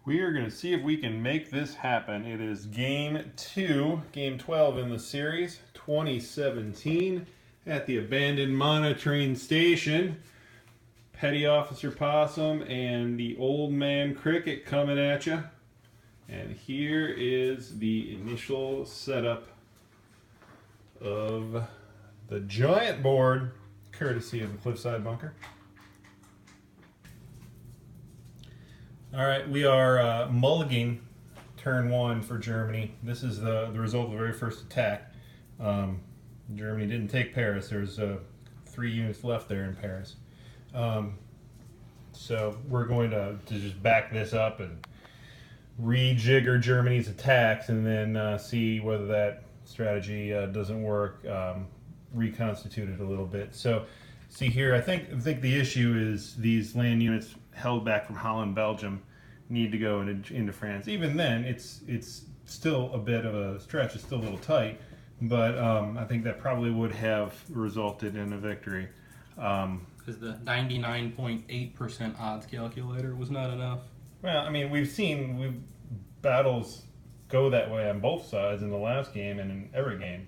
We are going to see if we can make this happen. It is game 2, game 12 in the series, 2017, at the abandoned monitoring station. Petty Officer Possum and the Old Man Cricket coming at you. And here is the initial setup of the giant board, courtesy of the Cliffside Bunker. All right, we are mulliganing turn 1 for Germany. This is the result of the very first attack. Germany didn't take Paris. There's 3 units left there in Paris. So we're going to just back this up and rejigger Germany's attacks and then see whether that strategy doesn't work, reconstitute it a little bit. So see here, I think the issue is these land units held back from Holland, Belgium, need to go into France. Even then, it's still a bit of a stretch. It's still a little tight, but I think that probably would have resulted in a victory. Because the 99.8% odds calculator was not enough. Well, I mean, we've seen battles go that way on both sides in the last game and in every game.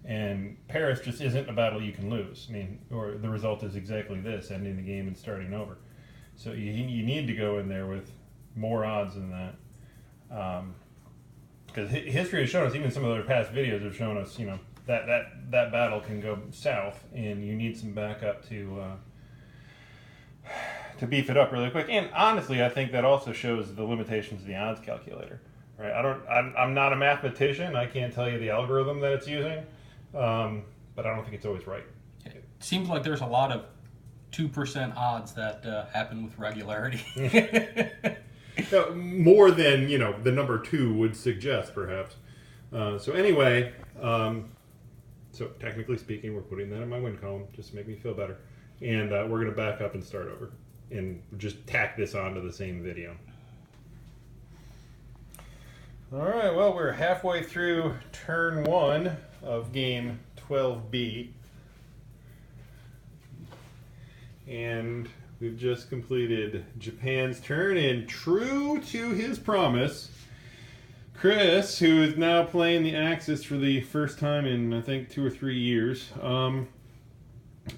And Paris just isn't a battle you can lose. I mean, or the result is exactly this, ending the game and starting over. So you need to go in there with more odds than that. Because history has shown us, even some of the past videos have shown us, you know, that battle can go south, and you need some backup to beef it up really quick. And honestly, I think that also shows the limitations of the odds calculator. Right? I'm not a mathematician. I can't tell you the algorithm that it's using, but I don't think it's always right. It seems like there's a lot of 2% odds that happen with regularity. More than, you know, the number 2 would suggest, perhaps. So anyway, so technically speaking, we're putting that in my win column just to make me feel better. And we're going to back up and start over and just tack this onto the same video. All right, well, we're halfway through turn 1 of game 12B. And we've just completed Japan's turn, and true to his promise, Chris, who is now playing the Axis for the first time in, I think, 2 or 3 years,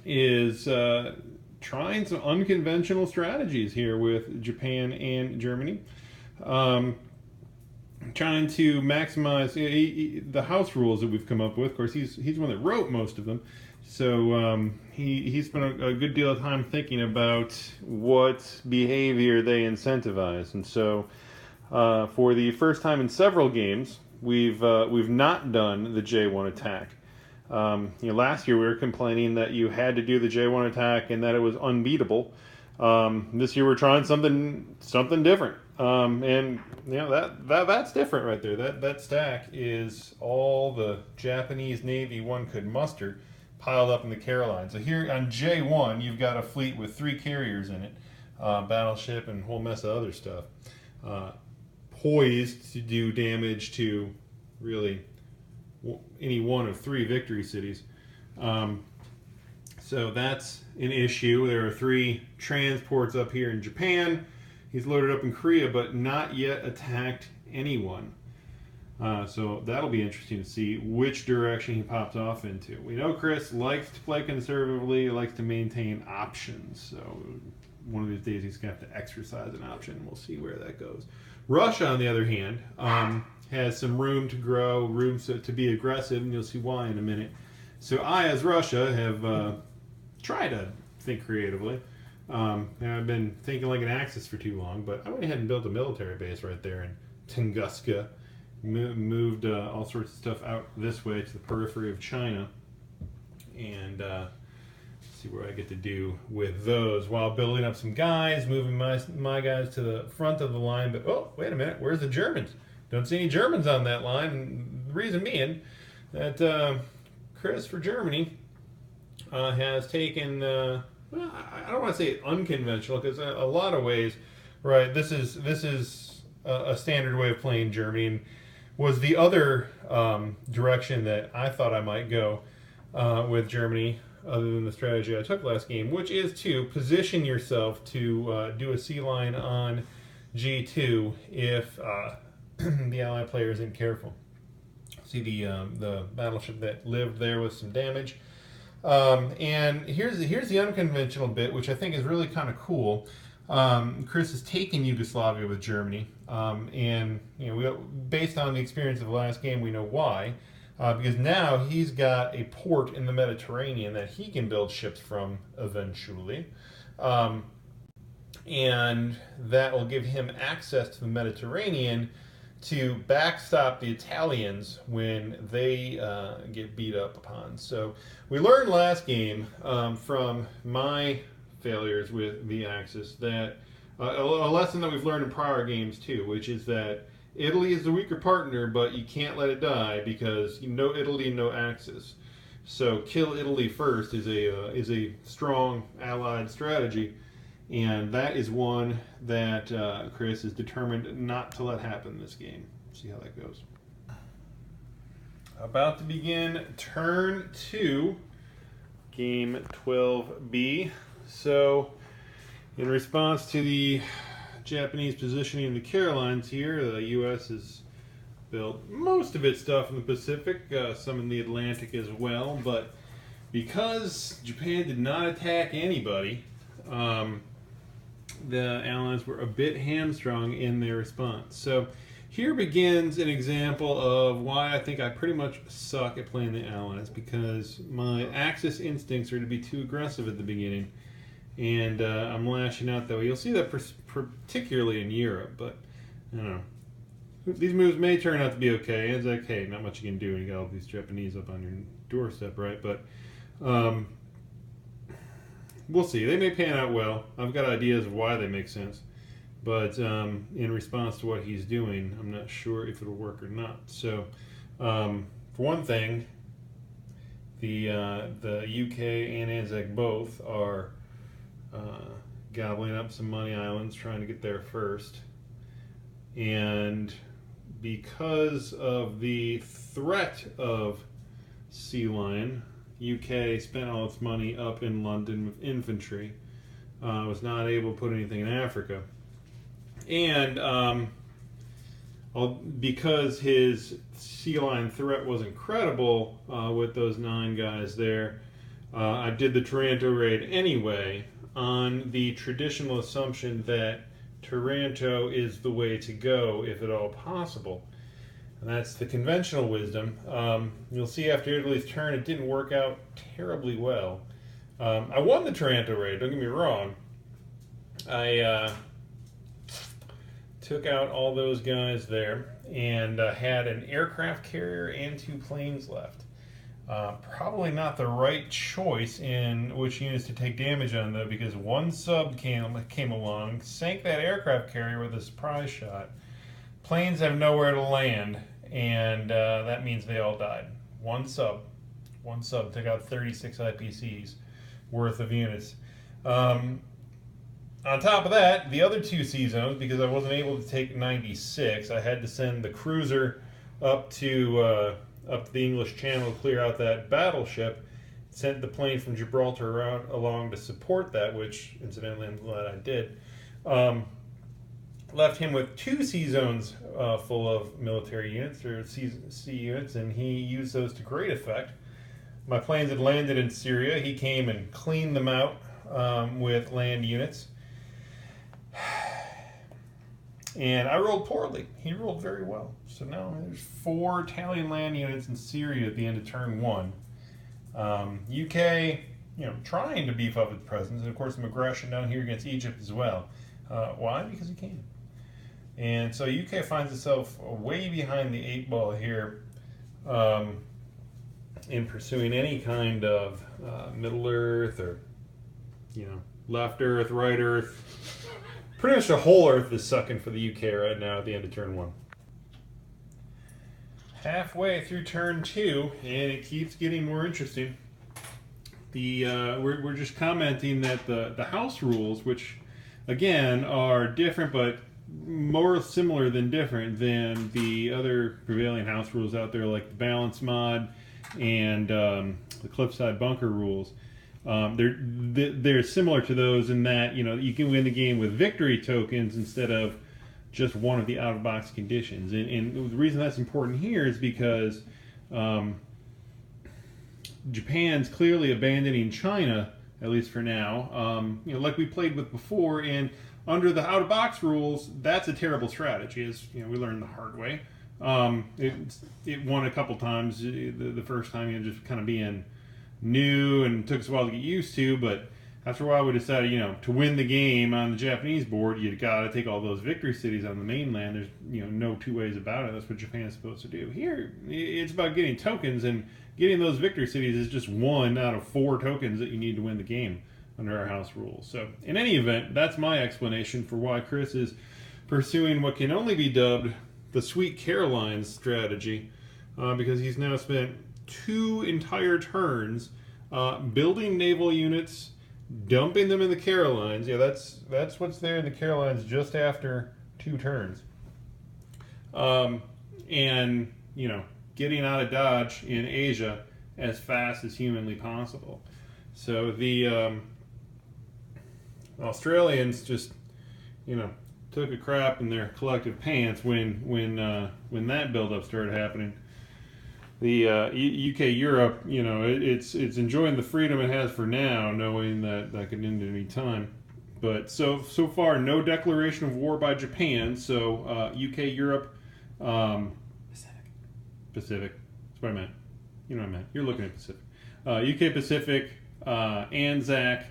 is trying some unconventional strategies here with Japan and Germany. Trying to maximize the house rules that we've come up with. Of course, he's the one that wrote most of them. So he spent a good deal of time thinking about what behavior they incentivize. And so for the first time in several games, we've not done the J1 attack. Last year we were complaining that you had to do the J1 attack and that it was unbeatable. This year we're trying something different. And you know that's different right there. That stack is all the Japanese Navy one could muster, piled up in the Carolines. So here on J1, you've got a fleet with 3 carriers in it, battleship and a whole mess of other stuff, poised to do damage to really any one of 3 victory cities. So that's an issue. There are 3 transports up here in Japan. He's loaded up in Korea, but not yet attacked anyone. So that'll be interesting to see which direction he pops off into. We know Chris likes to play conservatively, likes to maintain options. So one of these days he's going to have to exercise an option. We'll see where that goes. Russia, on the other hand, has some room to grow, room to be aggressive, and you'll see why in a minute. So I, as Russia, have tried to think creatively. And I've been thinking like an Axis for too long, but I went ahead and built a military base right there in Tunguska. Moved all sorts of stuff out this way to the periphery of China, and see what I get to do with those while building up some guys, moving my guys to the front of the line. But oh, wait a minute, where's the Germans? Don't see any Germans on that line. And the reason being that Chris for Germany has taken, well, I don't want to say unconventional, because a lot of ways, right, this is a standard way of playing Germany, and was the other direction that I thought I might go with Germany, other than the strategy I took last game, which is to position yourself to do a sea line on G2 if the Allied player isn't careful. See the battleship that lived there with some damage. And here's the unconventional bit, which I think is really kind of cool. Chris has taken Yugoslavia with Germany, and based on the experience of the last game, we know why. Because now he's got a port in the Mediterranean that he can build ships from eventually. And that will give him access to the Mediterranean to backstop the Italians when they get beat up upon. So we learned last game from my failures with the Axis that a lesson that we've learned in prior games too, which is that Italy is the weaker partner, but you can't let it die because no Italy, no Axis. So kill Italy first is a strong Allied strategy. And that is one that Chris is determined not to let happen this game. See how that goes. About to begin turn 2, game 12B. So, in response to the Japanese positioning in the Carolines here, the U.S. has built most of its stuff in the Pacific, some in the Atlantic as well. But because Japan did not attack anybody, the Allies were a bit hamstrung in their response. So here begins an example of why I think I pretty much suck at playing the Allies, because my Axis instincts are to be too aggressive at the beginning, and I'm lashing out that way. You'll see that particularly in Europe, but I don't know. These moves may turn out to be okay. It's okay, not much you can do when you got all these Japanese up on your doorstep, right? But we'll see. They may pan out well. I've got ideas of why they make sense. But in response to what he's doing, I'm not sure if it'll work or not. So, for one thing, the UK and Anzac both are gobbling up some money islands, trying to get there first. And because of the threat of Sea Lion, UK spent all its money up in London with infantry, was not able to put anything in Africa. And because his Sea Lion threat was incredible with those 9 guys there, I did the Taranto raid anyway on the traditional assumption that Taranto is the way to go if at all possible. And that's the conventional wisdom. You'll see after Italy's turn, it didn't work out terribly well. I won the Taranto raid, don't get me wrong. I took out all those guys there and had an aircraft carrier and 2 planes left. Probably not the right choice in which units to take damage on, though, because 1 sub came along, sank that aircraft carrier with a surprise shot. Planes have nowhere to land, and that means they all died. 1 sub took out 36 IPCs worth of units. On top of that, the other 2 sea zones, because I wasn't able to take 96, I had to send the cruiser up to the English Channel to clear out that battleship. Sent the plane from Gibraltar along to support that, which incidentally I'm glad I did. Left him with 2 sea zones full of military units, or sea units, and he used those to great effect. My planes had landed in Syria. He came and cleaned them out with land units. And I rolled poorly. He rolled very well. So now there's 4 Italian land units in Syria at the end of turn 1. UK, trying to beef up its presence, and of course some aggression down here against Egypt as well. Why? Because he can. And so UK finds itself way behind the 8 ball here in pursuing any kind of Middle Earth or, left Earth, right Earth. Pretty much the whole Earth is sucking for the UK right now at the end of turn 1. Halfway through turn 2, and it keeps getting more interesting. We're just commenting that the house rules, which again are different but more similar than different than the other prevailing house rules out there, like the balance mod and the cliffside bunker rules. They're similar to those in that you can win the game with victory tokens instead of just one of the out-of-box conditions. And the reason that's important here is because Japan's clearly abandoning China, at least for now, like we played with before. And under the out-of-box rules, that's a terrible strategy, as we learned the hard way. It won a couple times. The first time, just kind of being new, and it took us a while to get used to. But after a while, we decided, to win the game on the Japanese board, you got to take all those victory cities on the mainland. There's, no two ways about it. That's what Japan's supposed to do. Here, it's about getting tokens, and getting those victory cities is just 1 out of 4 tokens that you need to win the game under our house rules. So, in any event, that's my explanation for why Chris is pursuing what can only be dubbed the Sweet Carolines strategy, because he's now spent 2 entire turns building naval units, dumping them in the Carolines. Yeah, that's what's there in the Carolines just after 2 turns. And, getting out of Dodge in Asia as fast as humanly possible. So the Australians just, took a crap in their collective pants when that buildup started happening. The UK Europe, it's enjoying the freedom it has for now, knowing that could end at any time. But so far, no declaration of war by Japan. So UK Europe, Pacific. That's what I meant. You know what I meant. You're looking at Pacific. UK Pacific, ANZAC,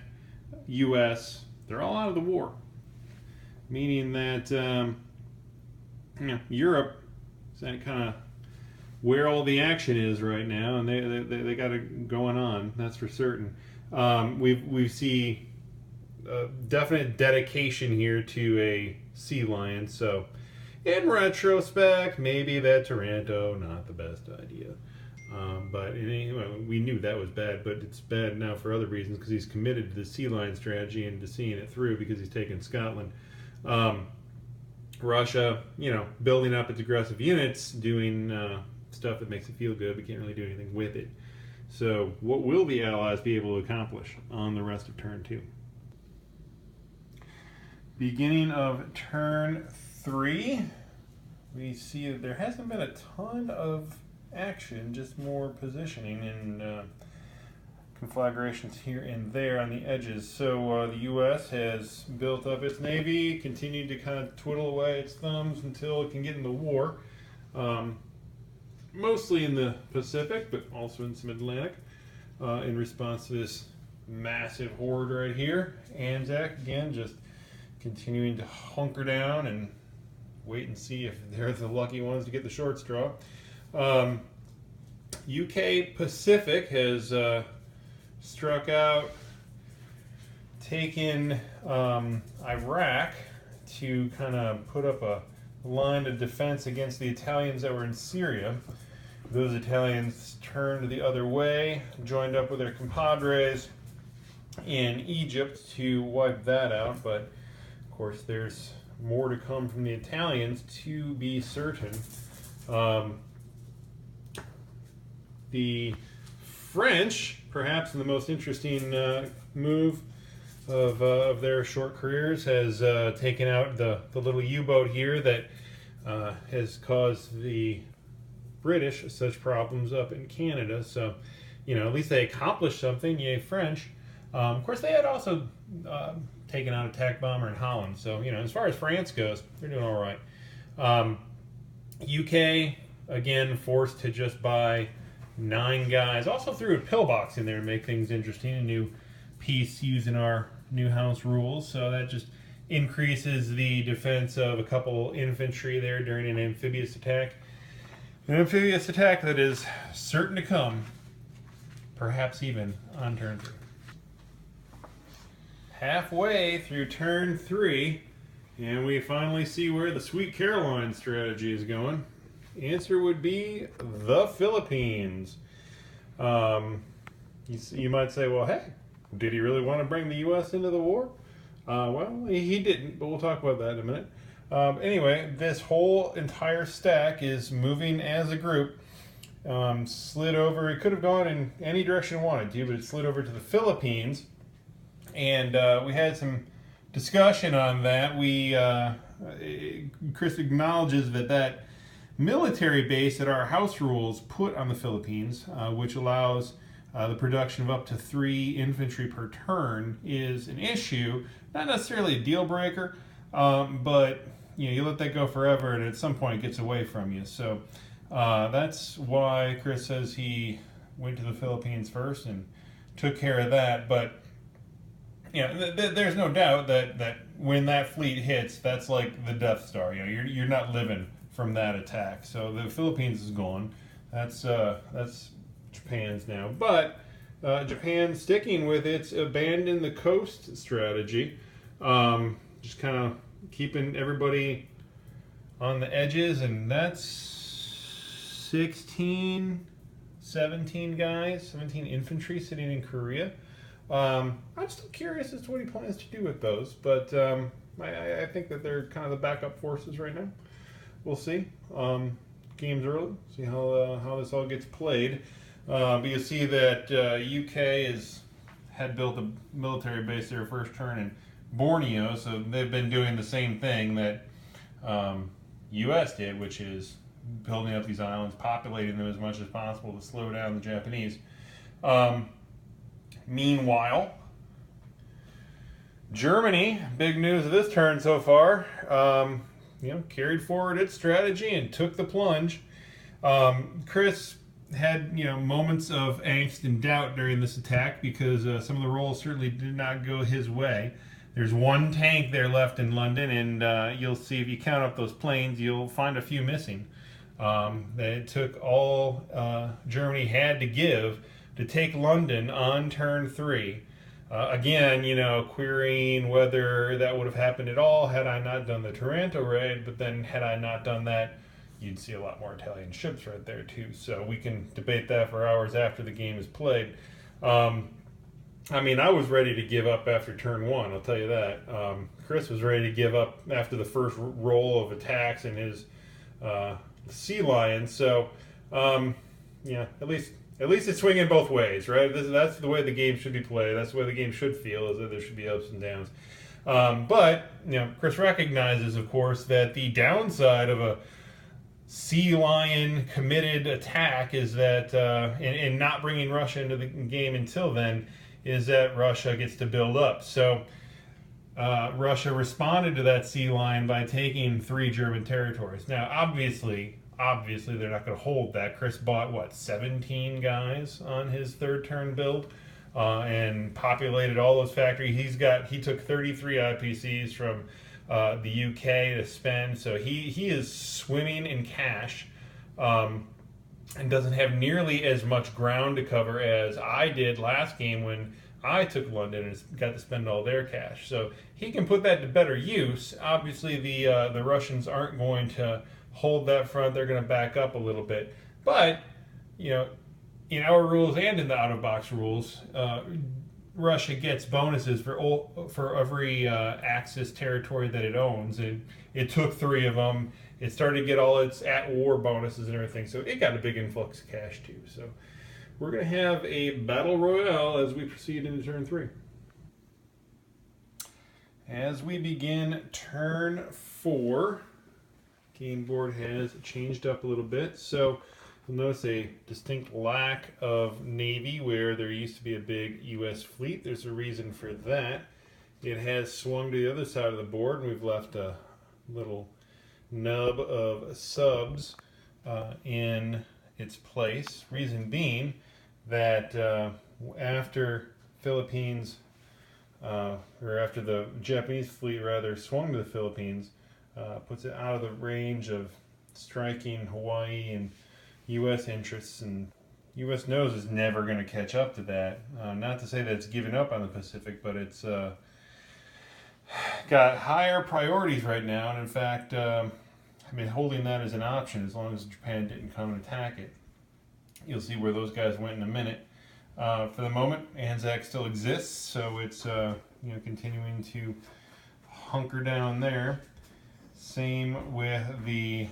US. They're all out of the war, meaning that Europe is kind of where all the action is right now, and they got it going on. That's for certain. We see definite dedication here to a sea lion. So, in retrospect, maybe that Taranto not the best idea. But we knew that was bad, but it's bad now for other reasons, because he's committed to the sea lion strategy and to seeing it through, because he's taken Scotland. Russia, building up its aggressive units, doing stuff that makes it feel good, but can't really do anything with it. So what will the Allies be able to accomplish on the rest of turn 2? Beginning of turn 3, we see that there hasn't been a ton of action, just more positioning and conflagrations here and there on the edges. So the U.S. has built up its navy, continued to kind of twiddle away its thumbs until it can get into war. Mostly in the Pacific, but also in some Atlantic, in response to this massive horde right here. ANZAC, again, just continuing to hunker down and wait and see if they're the lucky ones to get the short straw. UK Pacific has struck out, taken Iraq to kind of put up a line of defense against the Italians that were in Syria. Those Italians turned the other way, joined up with their compadres in Egypt to wipe that out, but of course there's more to come from the Italians, to be certain. The French, perhaps in the most interesting move of their short careers, has taken out the little U-boat here that has caused the British such problems up in Canada. So, at least they accomplished something. Yay, French. Of course, they had also taken out a attack bomber in Holland. So, as far as France goes, they're doing all right. UK, again, forced to just buy 9 guys. Also threw a pillbox in there to make things interesting. A new piece using our new house rules. So that just increases the defense of a couple infantry there during an amphibious attack. An amphibious attack that is certain to come, perhaps even on turn 3. Halfway through turn 3, and we finally see where the Sweet Caroline strategy is going. Answer would be the Philippines. You might say, well, hey, did he really want to bring the U.S. into the war? Well, he didn't, but we'll talk about that in a minute. Anyway, this whole entire stack is moving as a group. Slid over. It could have gone in any direction it wanted to, but it slid over to the Philippines. And we had some discussion on that. Chris acknowledges that military base that our House rules put on the Philippines, which allows the production of up to 3 infantry per turn, is an issue. Not necessarily a deal breaker, but you let that go forever, and at some point it gets away from you. So that's why Chris says he went to the Philippines first and took care of that. But there's no doubt that when that fleet hits, that's like the Death Star. You're not living from that attack. So the Philippines is gone. That's Japan's now. But Japan sticking with its abandon the coast strategy, just kind of keeping everybody on the edges, and that's 17 guys, 17 infantry sitting in Korea. I'm still curious as to what he plans to do with those, but I think that they're kind of the backup forces right now. We'll see. Game's early. See how this all gets played. But you see that UK had built a military base their first turn in Borneo, so they've been doing the same thing that US did, which is building up these islands, populating them as much as possible to slow down the Japanese. Meanwhile, Germany, big news of this turn so far, carried forward its strategy and took the plunge. Chris had moments of angst and doubt during this attack because some of the rolls certainly did not go his way. There's one tank there left in London, and you'll see if you count up those planes, you'll find a few missing. It took all Germany had to give to take London on turn 3. Again, querying whether that would have happened at all had I not done the Taranto raid, but then had I not done that, you'd see a lot more Italian ships right there too. So we can debate that for hours after the game is played. I was ready to give up after turn 1, I'll tell you that. Chris was ready to give up after the first roll of attacks in his Sea Lion. So, at least it's swinging both ways, right? That's the way the game should be played. That's the way the game should feel, is that there should be ups and downs. But Chris recognizes, of course, that the downside of a Sea Lion committed attack is that, and not bringing Russia into the game until then, is that Russia gets to build up. So Russia responded to that Sea Lion by taking 3 German territories. Now, obviously they're not going to hold that. Chris bought 17 guys on his third turn build, and populated all those factories. He took 33 IPCs from the UK to spend, so he is swimming in cash, and doesn't have nearly as much ground to cover as I did last game when I took London and got to spend all their cash. So he can put that to better use. Obviously, the Russians aren't going to hold that front. They're going to back up a little bit. But, in our rules and in the out-of-box rules, Russia gets bonuses for every Axis territory that it owns. And it took 3 of them. It started to get all its at-war bonuses and everything. So it got a big influx of cash, too. So we're going to have a battle royale as we proceed into turn 3. As we begin turn 4, game board has changed up a little bit, so you'll notice a distinct lack of Navy where there used to be a big U.S. fleet. There's a reason for that. It has swung to the other side of the board, and we've left a little nub of subs in its place. Reason being that after the Japanese fleet swung to the Philippines, puts it out of the range of striking Hawaii and U.S. interests, and U.S. knows it's never going to catch up to that. Not to say that it's given up on the Pacific, but it's got higher priorities right now, and in fact, holding that as an option as long as Japan didn't come and attack it. You'll see where those guys went in a minute. For the moment, Anzac still exists, so it's continuing to hunker down there. Same with the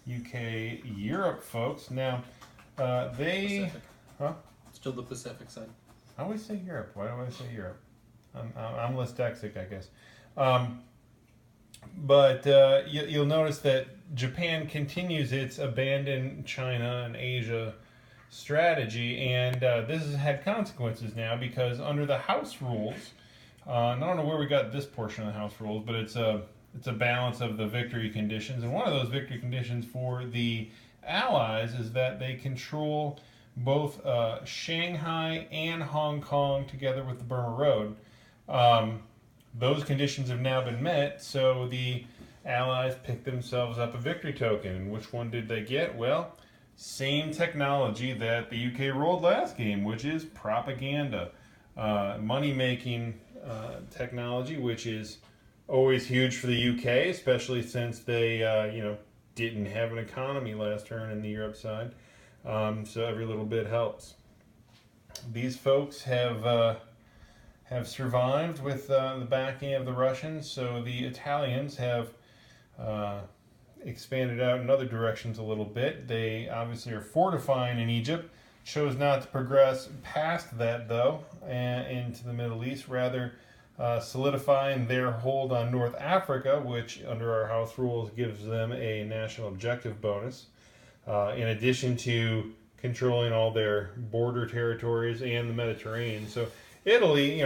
UK Europe folks. Now, Pacific. Still the Pacific side. I always say Europe. Why do I say Europe? I'm dyslexic, I guess. You'll notice that Japan continues its abandon China and Asia strategy, and this has had consequences now because under the House rules, I don't know where we got this portion of the House rules, but it's a balance of the victory conditions, and one of those victory conditions for the Allies is that they control both Shanghai and Hong Kong together with the Burma Road. Those conditions have now been met, so the Allies picked themselves up a victory token. And which one did they get? Well, same technology that the UK rolled last game, which is propaganda. Money-making technology, which is always huge for the UK, especially since they didn't have an economy last turn in the Europe side. So every little bit helps. These folks have survived with the backing of the Russians, so the Italians have expanded out in other directions a little bit. They obviously are fortifying in Egypt, chose not to progress past that though into the Middle East, rather solidifying their hold on North Africa, which under our house rules gives them a national objective bonus, in addition to controlling all their border territories and the Mediterranean. So Italy,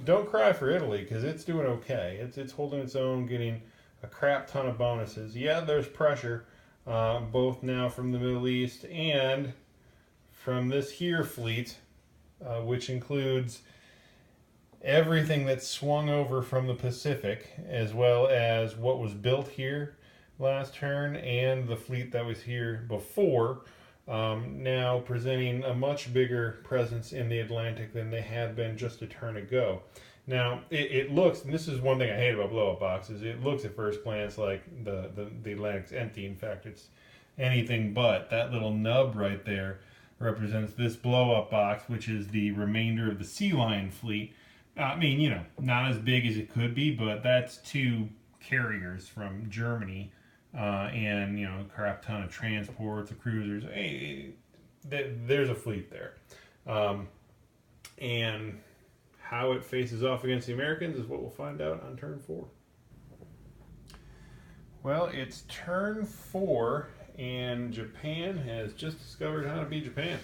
don't cry for Italy because it's doing okay. It's holding its own, getting a crap ton of bonuses. Yeah, there's pressure, both now from the Middle East and from this here fleet, which includes everything that's swung over from the Pacific, as well as what was built here last turn and the fleet that was here before. Now presenting a much bigger presence in the Atlantic than they had been just a turn ago. Now, it looks, and this is one thing I hate about blow-up boxes, it looks at first glance like the Atlantic's empty. In fact, it's anything but. That little nub right there represents this blow-up box, which is the remainder of the Sea Lion fleet. I mean, not as big as it could be, but that's 2 carriers from Germany. And a crap ton of transports, of cruisers. There's a fleet there, and how it faces off against the Americans is what we'll find out on turn 4. Well, it's turn 4, and Japan has just discovered how to be Japan.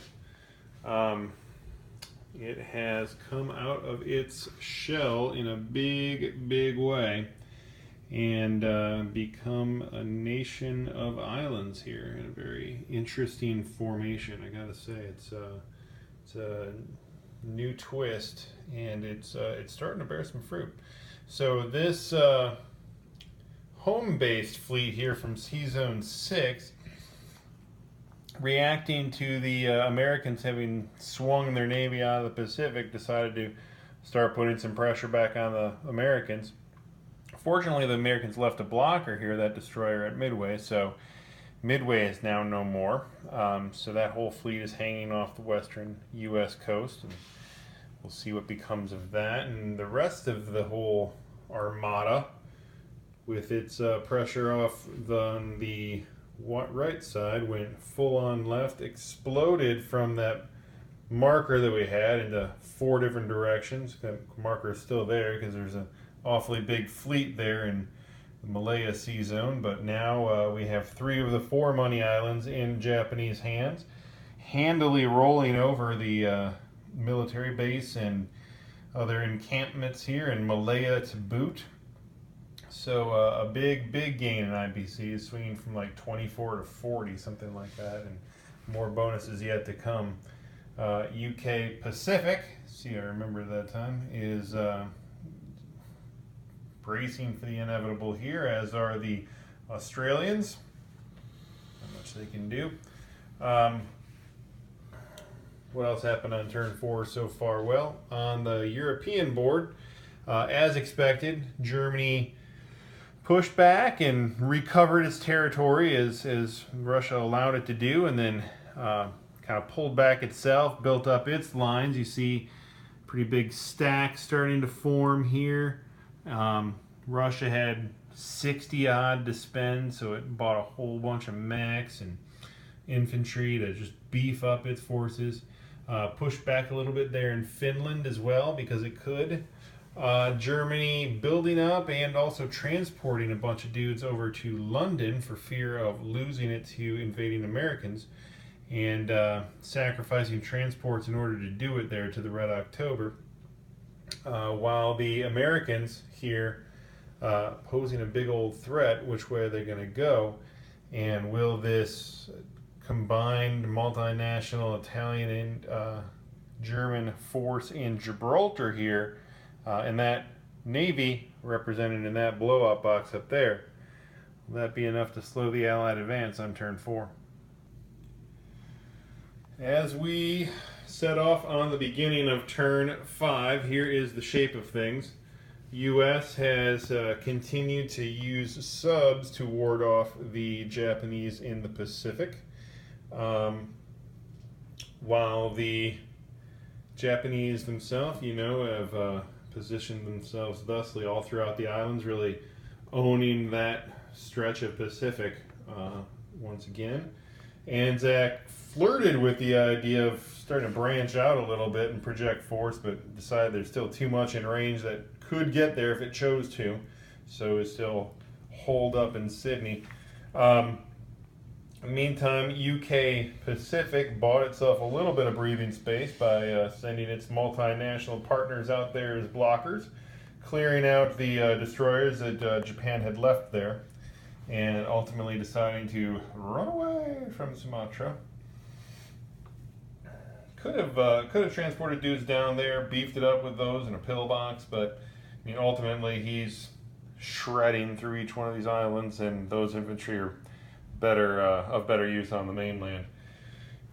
It has come out of its shell in a big way and become a nation of islands here in a very interesting formation. I gotta say, it's a new twist, and it's starting to bear some fruit. So this home-based fleet here from Sea Zone 6, reacting to the Americans having swung their navy out of the Pacific, decided to start putting some pressure back on the Americans. Fortunately, the Americans left a blocker here, that destroyer at Midway, so Midway is now no more. So that whole fleet is hanging off the western U.S. coast, and we'll see what becomes of that. And the rest of the whole armada, with its pressure off the right side, went full on left, exploded from that marker that we had into 4 different directions. That marker is still there because there's an awfully big fleet there in the Malaya Sea Zone, but now we have 3 of the 4 money islands in Japanese hands, handily rolling over the military base and other encampments here in Malaya to boot. So a big gain in IBC, swinging from like 24 to 40, something like that, and more bonuses yet to come. UK Pacific, see, I remember that time, is bracing for the inevitable here, as are the Australians. How much they can do. What else happened on turn 4 so far? Well, on the European board, as expected, Germany pushed back and recovered its territory as Russia allowed it to do, and then kind of pulled back itself, built up its lines. You see pretty big stack starting to form here. Russia had 60 odd to spend, so it bought a whole bunch of mechs and infantry to just beef up its forces. Pushed back a little bit there in Finland as well because it could. Germany building up and also transporting a bunch of dudes over to London for fear of losing it to invading Americans, and sacrificing transports in order to do it there to the Red October, while the Americans here posing a big old threat. Which way are they going to go, and will this combined multinational Italian and German force in Gibraltar here, and that Navy represented in that blow-up box up there, will that be enough to slow the Allied advance on turn 4? As we set off on the beginning of turn 5, here is the shape of things. U.S. has continued to use subs to ward off the Japanese in the Pacific, while the Japanese themselves, have positioned themselves thusly all throughout the islands, really owning that stretch of Pacific once again. Anzac flirted with the idea of starting to branch out a little bit and project force, but decided there's still too much in range that could get there if it chose to, so is still holed up in Sydney. Meantime, UK Pacific bought itself a little bit of breathing space by sending its multinational partners out there as blockers, clearing out the destroyers that Japan had left there, and ultimately deciding to run away from Sumatra. Could have transported dudes down there, beefed it up with those in a pillbox, but ultimately he's shredding through each one of these islands, and those infantry are better use on the mainland.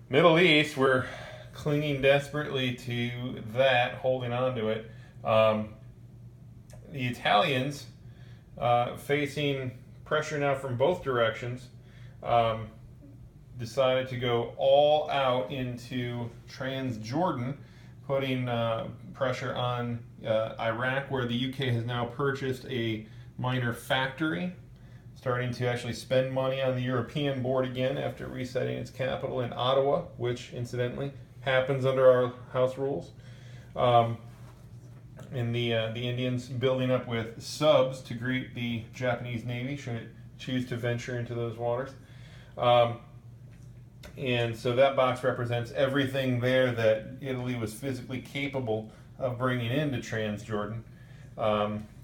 Middle East, we're clinging desperately to that, holding on to it. The Italians, facing pressure now from both directions, decided to go all out into Transjordan, putting pressure on Iraq, where the UK has now purchased a minor factory, starting to actually spend money on the European board again after resetting its capital in Ottawa, which incidentally happens under our house rules. And the Indians building up with subs to greet the Japanese Navy should it choose to venture into those waters. And so that box represents everything there that Italy was physically capable of bringing into Transjordan,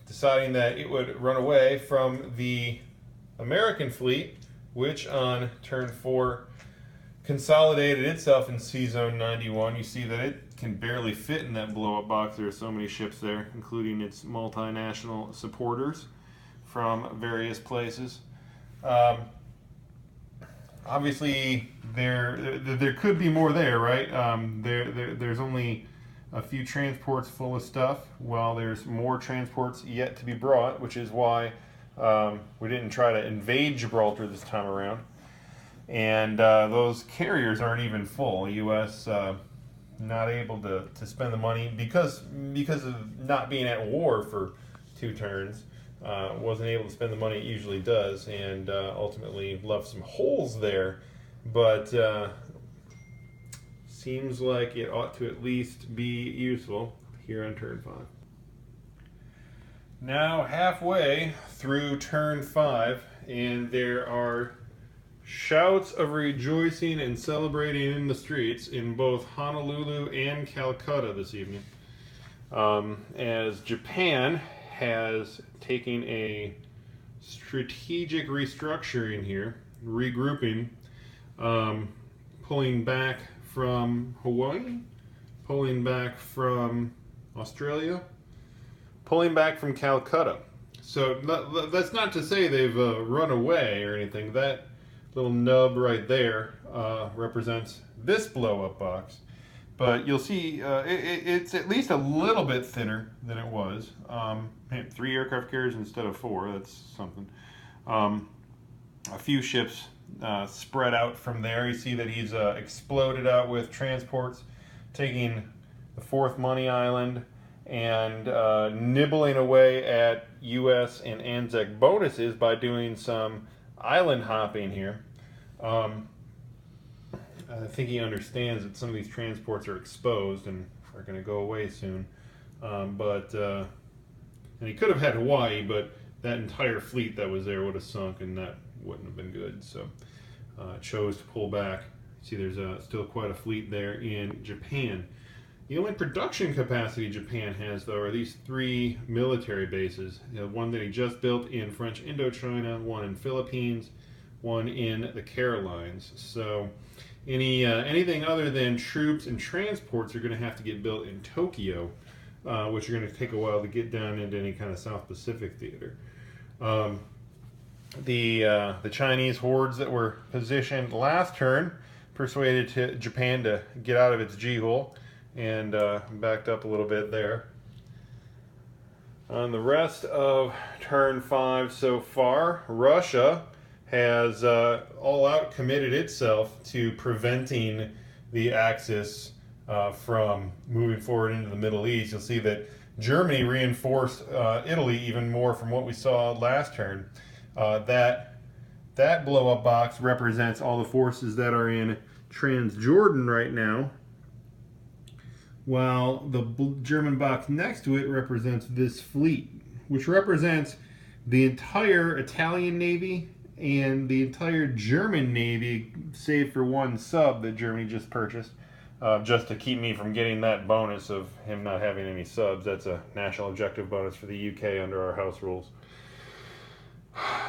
deciding that it would run away from the American fleet, which on turn 4 consolidated itself in Sea Zone 91. You see that it can barely fit in that blow-up box. There are so many ships there, including its multinational supporters from various places. Obviously, there could be more there, right? There's only a few transports full of stuff, while there's more transports yet to be brought, which is why we didn't try to invade Gibraltar this time around. And those carriers aren't even full. U.S. Not able to spend the money because of not being at war for 2 turns. Wasn't able to spend the money it usually does, and ultimately left some holes there. But seems like it ought to at least be useful here on turn 5. Now halfway through turn 5, and there are shouts of rejoicing and celebrating in the streets in both Honolulu and Calcutta this evening, as Japan has taken a strategic restructuring here, regrouping, pulling back from Hawaii, pulling back from Australia, pulling back from Calcutta. So that's not to say they've run away or anything. That little nub right there represents this blow-up box. But you'll see it's at least a little bit thinner than it was. 3 aircraft carriers instead of 4, that's something. A few ships spread out from there. You see that he's exploded out with transports, taking the 4th Money Island, and nibbling away at U.S. and Anzac bonuses by doing some island hopping here. I think he understands that some of these transports are exposed and are going to go away soon. But And he could have had Hawaii, but that entire fleet that was there would have sunk, and that wouldn't have been good. So chose to pull back. See, there's still quite a fleet there in Japan. The only production capacity Japan has, though, are these 3 military bases. One that he just built in French Indochina, one in Philippines, one in the Carolines. So anything other than troops and transports are going to have to get built in Tokyo, which are going to take a while to get down into any kind of South Pacific theater. The Chinese hordes that were positioned last turn persuaded Japan to get out of its G-hole and backed up a little bit there. On the rest of turn 5 so far, Russia has all out committed itself to preventing the Axis from moving forward into the Middle East. You'll see that Germany reinforced Italy even more from what we saw last turn. That blow-up box represents all the forces that are in Transjordan right now, while the German box next to it represents this fleet, which represents the entire Italian Navy and the entire German Navy, save for one sub that Germany just purchased, just to keep me from getting that bonus of him not having any subs. That's a national objective bonus for the UK under our house rules.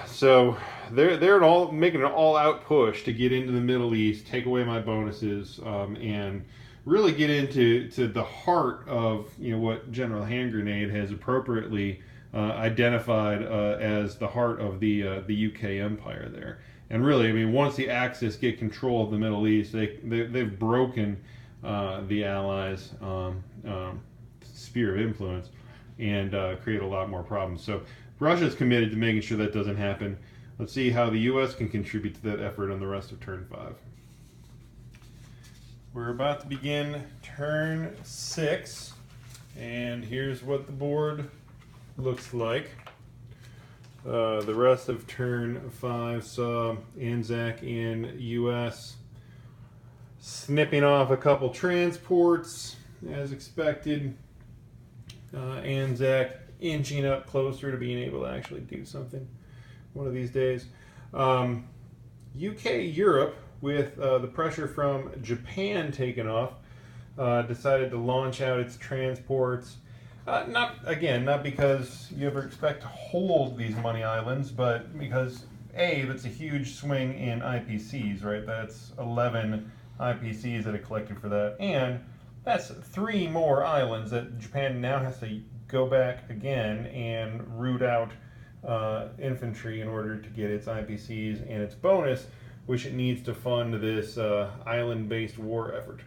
So they're all making an all-out push to get into the Middle East, take away my bonuses, and really get into the heart of what General Hand Grenade has appropriately identified as the heart of the UK empire there. And really, I mean, once the Axis get control of the Middle East, they've broken the Allies' sphere of influence and create a lot more problems. So Russia's committed to making sure that doesn't happen. Let's see how the U.S. can contribute to that effort on the rest of turn 5. We're about to begin turn 6, and here's what the board looks like. The rest of turn 5 saw Anzac in U.S. snipping off a couple transports as expected. Anzac inching up closer to being able to actually do something one of these days. UK Europe, with the pressure from Japan taken off, decided to launch out its transports. Not because you ever expect to hold these money islands, but because that's a huge swing in IPCs, right? That's 11 IPCs that are collected for that, and that's 3 more islands that Japan now has to go back again and root out infantry in order to get its IPCs and its bonus, which it needs to fund this island-based war effort.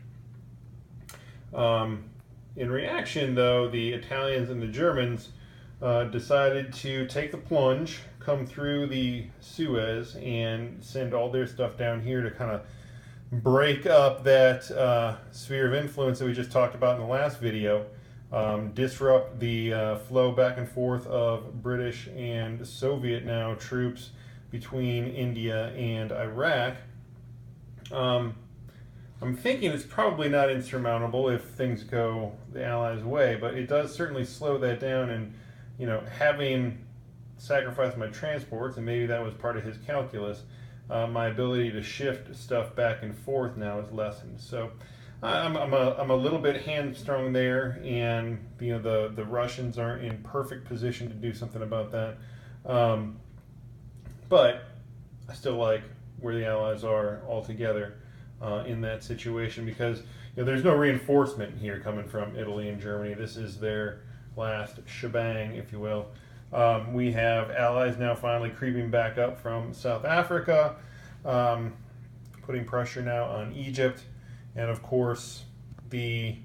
In reaction, though, the Italians and the Germans decided to take the plunge, come through the Suez, and send all their stuff down here to kind of break up that sphere of influence that we just talked about in the last video, disrupt the flow back and forth of British and Soviet now troops between India and Iraq. I'm thinking it's probably not insurmountable if things go the Allies' way, but it does certainly slow that down, and having sacrificed my transports, and maybe that was part of his calculus, my ability to shift stuff back and forth now is lessened. So I'm a little bit hamstrung there, and the Russians aren't in perfect position to do something about that. But I still like where the Allies are altogether in that situation, because there's no reinforcement here coming from Italy and Germany. This is their last shebang, if you will. We have Allies now finally creeping back up from South Africa, putting pressure now on Egypt, and of course the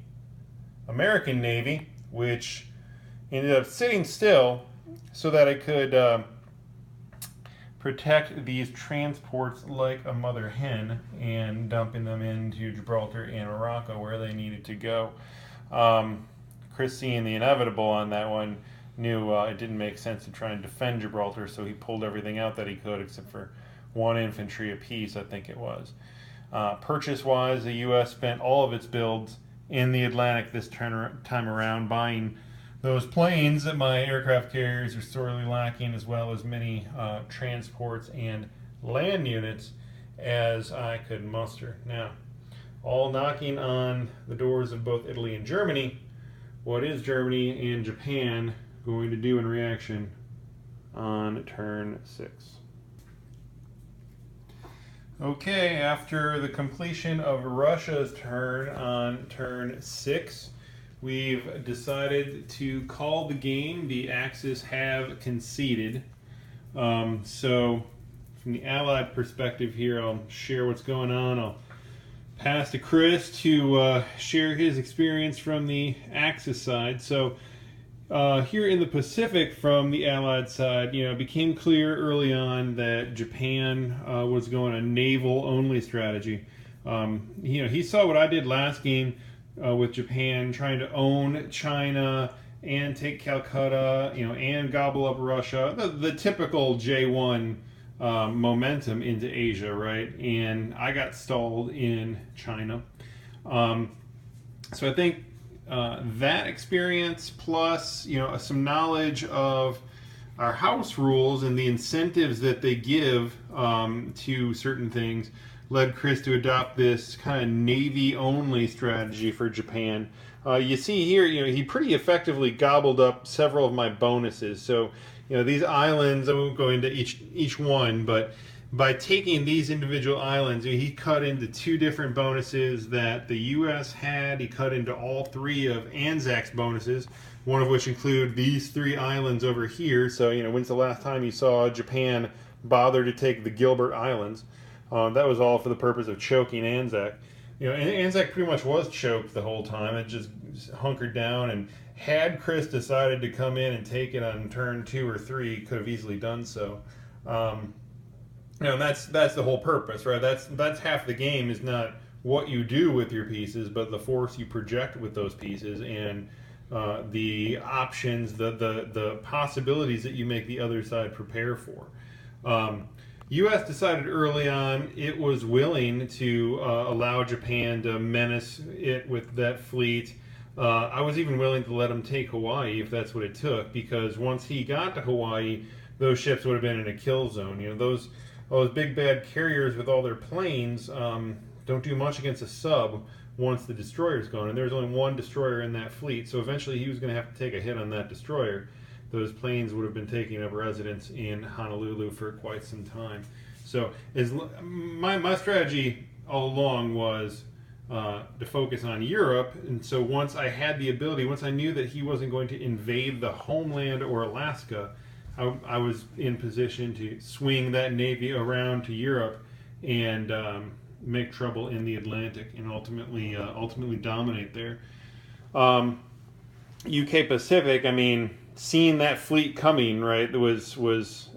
American Navy, which ended up sitting still so that it could protect these transports like a mother hen and dumping them into Gibraltar and Morocco where they needed to go. Chris, seeing the inevitable on that one, knew it didn't make sense to try and defend Gibraltar, so he pulled everything out that he could except for 1 infantry apiece, I think it was. Purchase-wise, the U.S. spent all of its builds in the Atlantic this time around, buying those planes that my aircraft carriers are sorely lacking, as well as many transports and land units as I could muster. Now, all knocking on the doors of both Italy and Germany. What is Germany and Japan going to do in reaction on turn 6? Okay, after the completion of Russia's turn on turn 6, we've decided to call the game. The Axis have conceded. So, from the Allied perspective here, I'll share what's going on. I'll pass to Chris to share his experience from the Axis side. So, here in the Pacific, from the Allied side, it became clear early on that Japan was going a naval-only strategy. He saw what I did last game with Japan, trying to own China and take Calcutta, and gobble up Russia. The typical J1 momentum into Asia, right? And I got stalled in China. So I think that experience plus some knowledge of our house rules and the incentives that they give to certain things led Chris to adopt this kind of Navy only strategy for Japan. You see here, he pretty effectively gobbled up several of my bonuses. So these islands, I won't go into each one, but by taking these individual islands, he cut into 2 different bonuses that the U.S. had. He cut into all 3 of Anzac's bonuses, one of which include these 3 islands over here. So, when's the last time you saw Japan bother to take the Gilbert Islands? That was all for the purpose of choking Anzac. And Anzac pretty much was choked the whole time. It just hunkered down, and had Chris decided to come in and take it on turn 2 or 3, he could have easily done so. And that's the whole purpose, right? That's half the game, is not what you do with your pieces, but the force you project with those pieces, and the options, the possibilities that you make the other side prepare for. U.S. decided early on it was willing to allow Japan to menace it with that fleet. I was even willing to let him take Hawaii if that's what it took, because once he got to Hawaii, those ships would have been in a kill zone. Those big bad carriers with all their planes don't do much against a sub once the destroyer's gone. And there's only 1 destroyer in that fleet, so eventually he was going to have to take a hit on that destroyer. Those planes would have been taking up residence in Honolulu for quite some time. So my strategy all along was to focus on Europe. And so once I had the ability, once I knew that he wasn't going to invade the homeland or Alaska, I was in position to swing that Navy around to Europe and make trouble in the Atlantic and ultimately dominate there. UK Pacific, seeing that fleet coming, right, was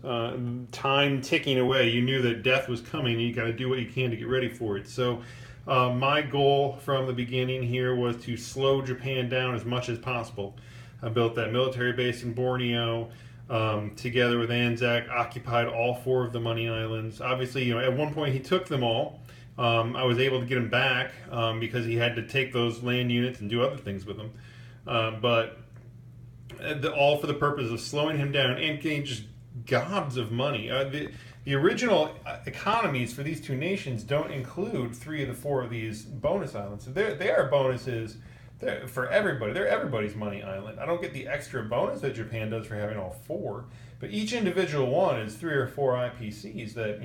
time ticking away. You knew that death was coming, and you got to do what you can to get ready for it. So my goal from the beginning here was to slow Japan down as much as possible. I built that military base in Borneo. Together with Anzac, occupied all 4 of the Money Islands. Obviously, at one point he took them all. I was able to get him back because he had to take those land units and do other things with them. But all for the purpose of slowing him down and getting just gobs of money. The original economies for these 2 nations don't include 3 of the 4 of these bonus islands. So they are bonuses for everybody. They're everybody's money island. I don't get the extra bonus that Japan does for having all 4, but each individual one is 3 or 4 IPCs that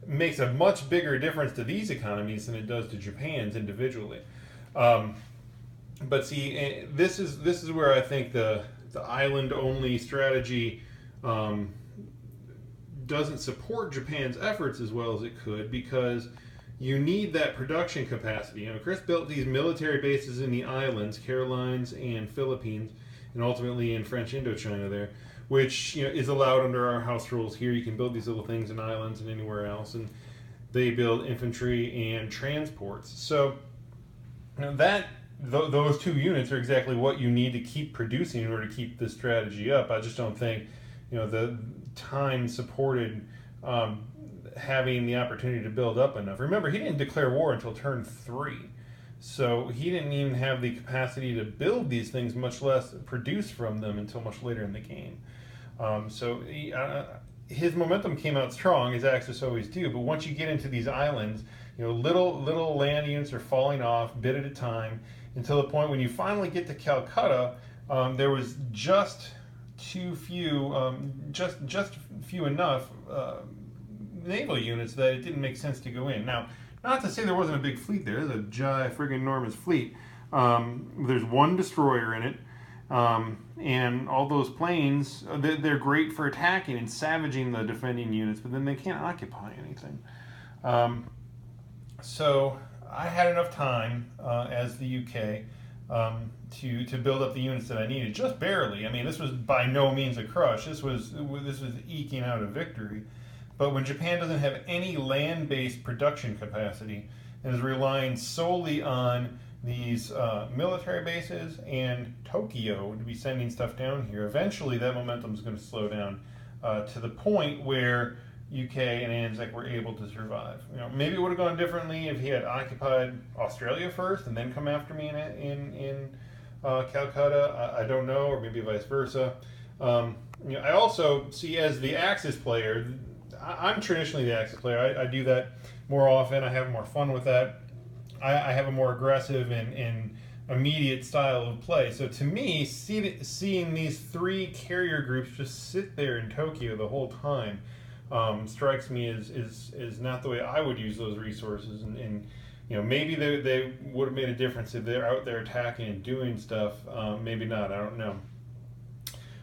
makes a much bigger difference to these economies than it does to Japan's individually. But see, this is where I think the island only strategy doesn't support Japan's efforts as well as it could, because you need that production capacity. Chris built these military bases in the islands, Carolines and Philippines, and ultimately in French Indochina there, which is allowed under our house rules here. You can build these little things in islands and anywhere else, and they build infantry and transports. So those 2 units are exactly what you need to keep producing in order to keep this strategy up. I just don't think the time supported having the opportunity to build up enough. Remember, he didn't declare war until turn 3. So he didn't even have the capacity to build these things, much less produce from them until much later in the game. His momentum came out strong, as Axis always do. But once you get into these islands, little land units are falling off bit at a time until the point when you finally get to Calcutta. There was just too few, just few enough naval units that it didn't make sense to go in. Now, not to say there wasn't a big fleet there. There's a giant friggin' enormous fleet. There's one destroyer in it. And all those planes, they're great for attacking and savaging the defending units, but then they can't occupy anything. So I had enough time as the UK to build up the units that I needed, just barely. I mean, this was by no means a crush. This was eking out a victory. But when Japan doesn't have any land-based production capacity and is relying solely on these military bases and Tokyo to be sending stuff down here, eventually that momentum is going to slow down to the point where UK and ANZAC were able to survive. Maybe it would have gone differently if he had occupied Australia first and then come after me in Calcutta. I don't know, or maybe vice versa. I also see as the Axis player. I'm traditionally the Axis player. I do that more often. I have more fun with that. I have a more aggressive and immediate style of play. So to me, seeing these three carrier groups just sit there in Tokyo the whole time strikes me as not the way I would use those resources. And maybe they would have made a difference if they're out there attacking and doing stuff. Maybe not. I don't know.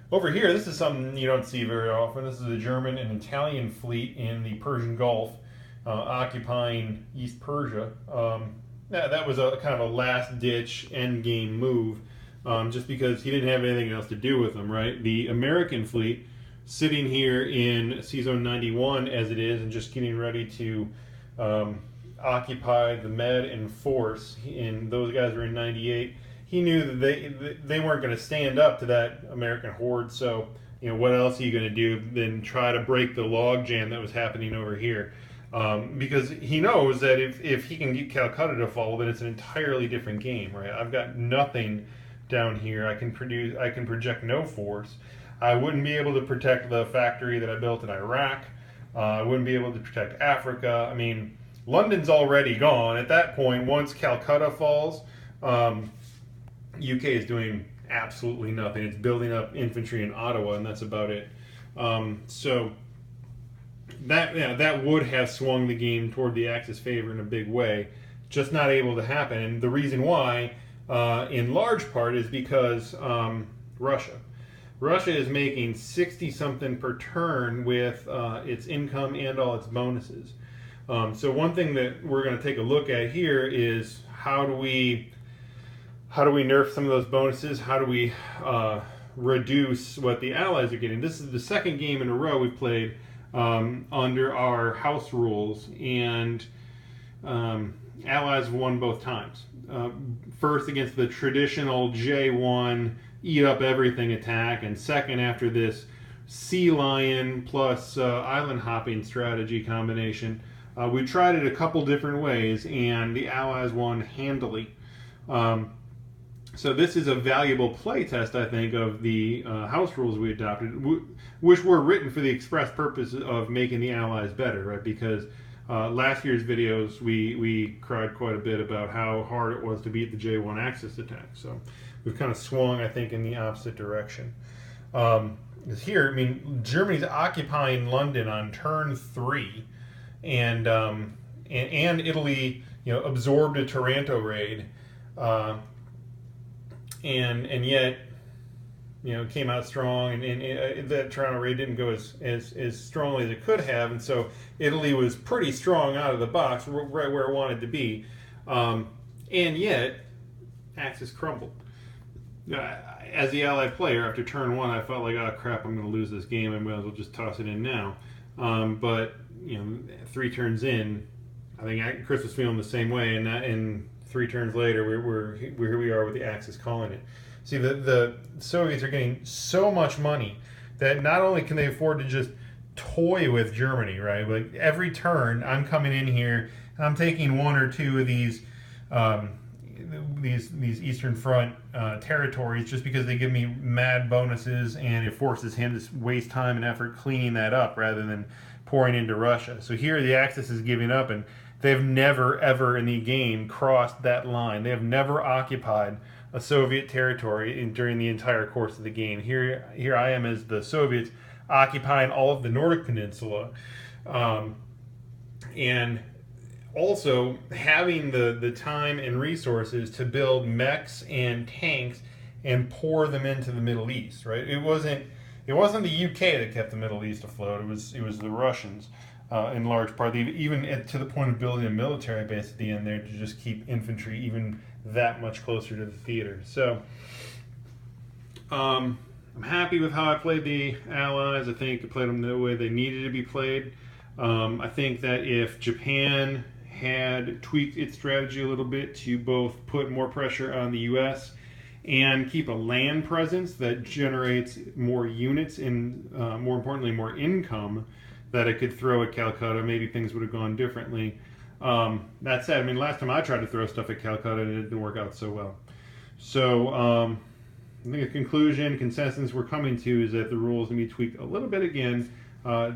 Over here, this is something you don't see very often. This is a German and Italian fleet in the Persian Gulf occupying East Persia. That was a kind of a last-ditch endgame move just because he didn't have anything else to do with them, right? The American fleet sitting here in C-Zone 91 as it is and just getting ready to occupy the Med and Force, and those guys were in 98. He knew that they weren't going to stand up to that American horde, so what else are you going to do than try to break the logjam that was happening over here? Because he knows that if he can get Calcutta to fall, then it's an entirely different game, right? I've got nothing down here. I can project no force. I wouldn't be able to protect the factory that I built in Iraq. I wouldn't be able to protect Africa. I mean, London's already gone. At that point, once Calcutta falls, UK is doing absolutely nothing. It's building up infantry in Ottawa, and that's about it. So that would have swung the game toward the Axis favor in a big way. Just not able to happen. And the reason why, in large part, is because Russia. Russia is making 60-something per turn with its income and all its bonuses. So one thing that we're going to take a look at here is how do we nerf some of those bonuses? How do we reduce what the Allies are getting? This is the second game in a row we've played under our house rules, and Allies won both times. First against the traditional J1 eat up everything attack, and second after this sea lion plus island hopping strategy combination. We tried it a couple different ways, and the Allies won handily. So this is a valuable play test, I think, of the house rules we adopted, which were written for the express purpose of making the Allies better, right? Because last year's videos, we cried quite a bit about how hard it was to beat the J1 Axis attack. So we've kind of swung, I think, in the opposite direction. Here, I mean, Germany's occupying London on turn 3, and Italy, absorbed a Taranto raid. And yet, came out strong, and that Toronto raid didn't go as strongly as it could have, and so Italy was pretty strong out of the box, right where it wanted to be, and yet Axis crumbled. As the Allied player, after turn 1, I felt like, oh crap, I'm going to lose this game. I might as well just toss it in now. But 3 turns in, I think Chris was feeling the same way, and 3 turns later, here we are with the Axis calling it. See, the Soviets are getting so much money that not only can they afford to just toy with Germany, right? Like every turn, I'm coming in here and I'm taking 1 or 2 of these these Eastern Front territories just because they give me mad bonuses, and it forces him to waste time and effort cleaning that up rather than pouring into Russia. So here the Axis is giving up, and they've never ever in the game crossed that line. They have never occupied a Soviet territory during the entire course of the game. Here I am as the Soviets occupying all of the Nordic Peninsula, and also having the time and resources to build mechs and tanks and pour them into the Middle East. Right? It wasn't the UK that kept the Middle East afloat. It was the Russians. In large part, even to the point of building a military base at the end there to just keep infantry even that much closer to the theater. So I'm happy with how I played the Allies. I think I played them the way they needed to be played. I think that if Japan had tweaked its strategy a little bit to both put more pressure on the U.S. and keep a land presence that generates more units and, more importantly, more income that it could throw at Calcutta, maybe things would have gone differently. That said, I mean, last time I tried to throw stuff at Calcutta, it didn't work out so well. So I think a conclusion, consensus we're coming to is that the rules need to be tweaked a little bit again,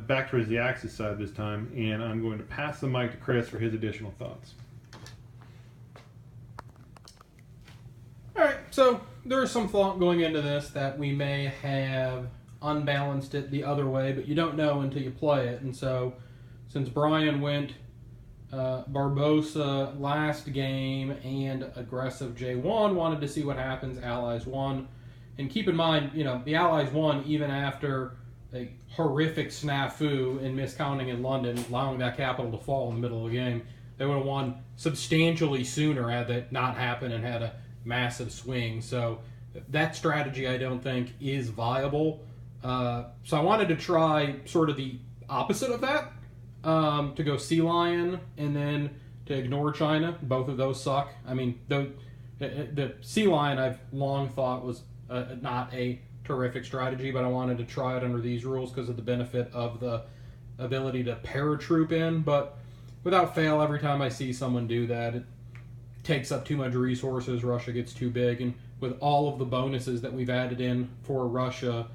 back towards the Axis side this time, and I'm going to pass the mic to Chris for his additional thoughts. All right, so there's some thought going into this that we may have unbalanced it the other way, but you don't know until you play it. And so since Brian went Barbosa last game and aggressive J1, wanted to see what happens. Allies won, and keep in mind, the Allies won even after a horrific snafu in miscounting in London, allowing that capital to fall in the middle of the game. They would have won substantially sooner had that not happened and had a massive swing. So that strategy, I don't think, is viable. So I wanted to try sort of the opposite of that, to go Sea Lion and then to ignore China. Both of those suck. I mean, the Sea Lion I've long thought was not a terrific strategy, but I wanted to try it under these rules because of the benefit of the ability to paratroop in. But without fail, every time I see someone do that, it takes up too much resources. Russia gets too big, and with all of the bonuses that we've added in for Russia,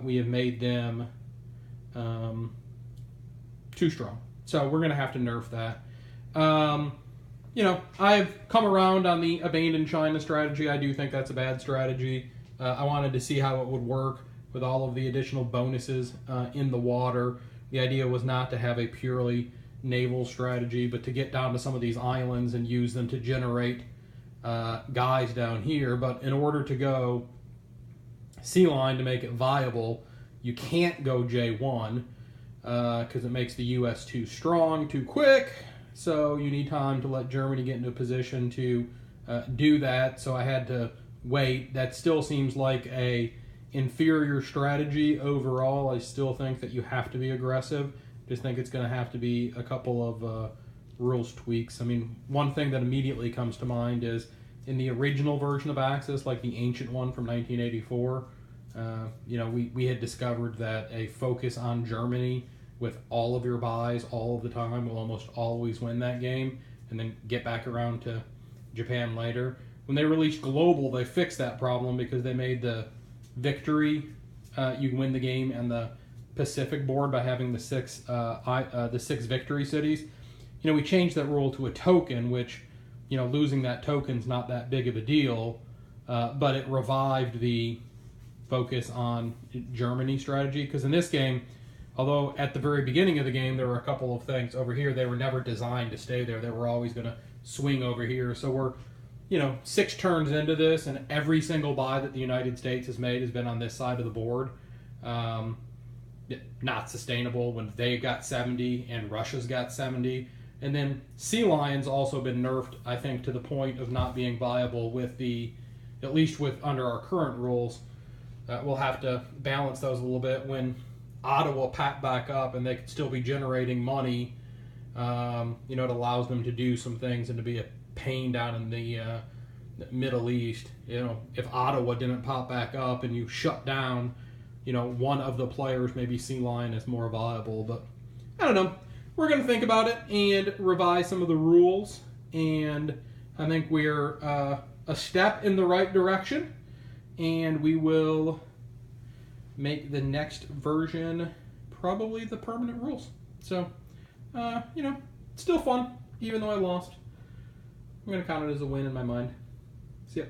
we have made them too strong. So we're going to have to nerf that. I've come around on the abandon China strategy. I do think that's a bad strategy. I wanted to see how it would work with all of the additional bonuses in the water. The idea was not to have a purely naval strategy, but to get down to some of these islands and use them to generate guys down here. But in order to go Sea Line to make it viable, you can't go J1 because it makes the U.S. too strong, too quick. So you need time to let Germany get into a position to do that. So I had to wait. That still seems like a inferior strategy overall. I still think that you have to be aggressive. Just think it's going to have to be a couple of rules tweaks. I mean, one thing that immediately comes to mind is in the original version of Axis, like the ancient one from 1984, we had discovered that a focus on Germany with all of your buys all of the time will almost always win that game, and then get back around to Japan later. When they released Global, they fixed that problem because they made the victory, you win the game, and the Pacific board by having the six victory cities. We changed that rule to a token, which, losing that token's not that big of a deal, but it revived the focus on Germany strategy. Because in this game, although at the very beginning of the game there were a couple of things over here, they were never designed to stay there. They were always going to swing over here. So we're 6 turns into this, and every single buy that the United States has made has been on this side of the board. Not sustainable when they got 70 and Russia's got 70. And then Sea Lion's also been nerfed, I think, to the point of not being viable with at least under our current rules. We'll have to balance those a little bit when Ottawa pack back up and they could still be generating money. It allows them to do some things and to be a pain down in the Middle East. If Ottawa didn't pop back up and you shut down, one of the players, maybe Sea Lion is more viable. But I don't know. We're going to think about it and revise some of the rules and I think we're a step in the right direction, and we will make the next version probably the permanent rules. So, still fun, even though I lost. I'm going to count it as a win in my mind. See ya.